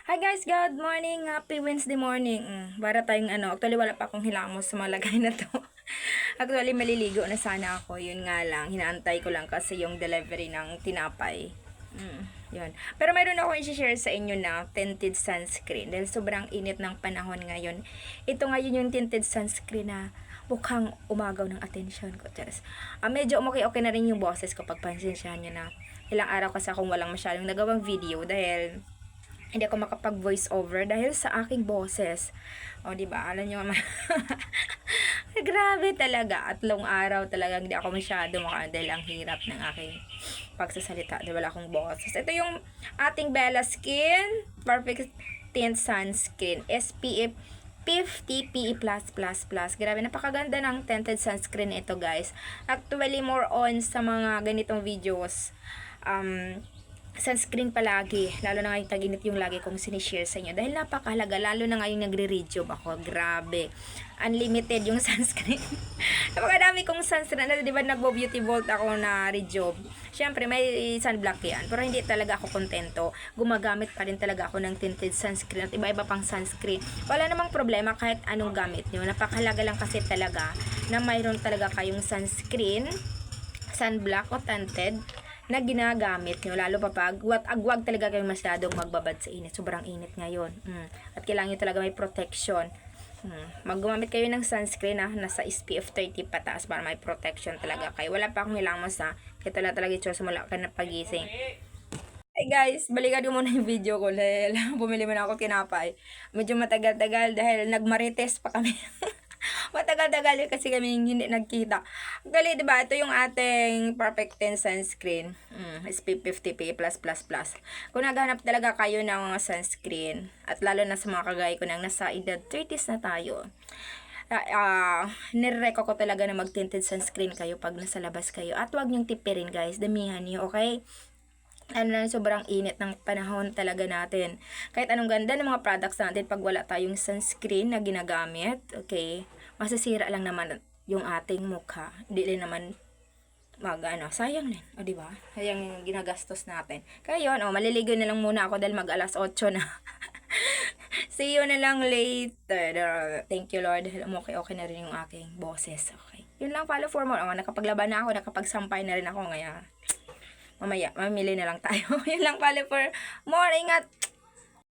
Hi guys, good morning. Happy Wednesday morning. Para tayong actually wala pa akong hilamos sa malagay na to. Actually maliligo na sana ako. Yun nga lang, hinaantay ko lang kasi yung delivery ng tinapay. Yun. Pero mayroon ako i-share sa inyo na tinted sunscreen. Dahil sobrang init ng panahon ngayon. Ito ngayon yung tinted sunscreen na mukhang umagaw ng atensyon ko. Medyo okay na rin yung boses ko. Pagpansensyahan nyo na. Ilang araw kasi akong walang masyadong nagawang video dahil hindi ako makapag voice over dahil sa aking boses. O, di ba? Alam niyo naman. Grabe talaga. At long araw talaga hindi ako masyado dahil ang hirap ng aking pagsasalita. Dahil wala akong boses. Ito yung ating Bella Skin Perfect Tint Sunscreen. SPF 50 PE+++. Grabe, napakaganda ng tinted sunscreen ito, guys. Actually, more on sa mga ganitong videos. Sunscreen palagi, lalo na ngayong tag-init yung lagi kong sinishare sa inyo dahil napakahalaga, lalo na ngayong nagre-rejob ako. Grabe, unlimited yung sunscreen. Napakadami kong sunscreen, di ba nagbo-beauty vault ako na rejob. Syempre may sunblock yan, pero hindi talaga ako kontento. Gumagamit pa rin talaga ako ng tinted sunscreen at iba-iba pang sunscreen. Wala namang problema kahit anong gamit nyo. Napakahalaga lang kasi talaga na mayroon talaga kayong sunscreen, sunblock o tinted na ginagamit nyo, lalo pa pag agwag talaga kayo masyadong magbabad sa init. Sobrang init ngayon. At kailangan nyo talaga may protection. Maggumamit kayo ng sunscreen na nasa SPF 30 pataas para may protection talaga kayo. Wala pa akong hilamos ha. Kaya lang talaga ito mula ka na pagising. Hey guys, balikan ko muna yung video ko dahil bumili mo na ako tinapay. Medyo matagal-tagal dahil nagmarites pa kami. Matagal-tagal kasi kami hindi nagkita. Gali, diba? Ito yung ating Perfect Tint Sunscreen. SPF 50 PA+++. Kung naghanap talaga kayo ng mga sunscreen, at lalo na sa mga kagaya ko nang nasa edad 30s na tayo, nire-reco ko talaga na mag-tinted sunscreen kayo pag nasa labas kayo. At huwag niyong tipirin, guys. Damihan niyo, okay? Sobrang init ng panahon talaga natin. Kahit anong ganda ng mga products natin, pag wala tayong sunscreen na ginagamit, okay, masisira lang naman yung ating mukha. Hindi rin naman sayang din. O, diba? Sayang yung ginagastos natin. Kaya yun, maliligo na lang muna ako dahil mag alas 8 na. See you na lang later. Thank you, Lord. Okay na rin yung aking boses. Okay. Yun lang, follow for more. Nakapaglaban na ako, nakapagsampay na rin ako ngayon. Mamaya, mamili na lang tayo. Yun lang pala for more. Ingat!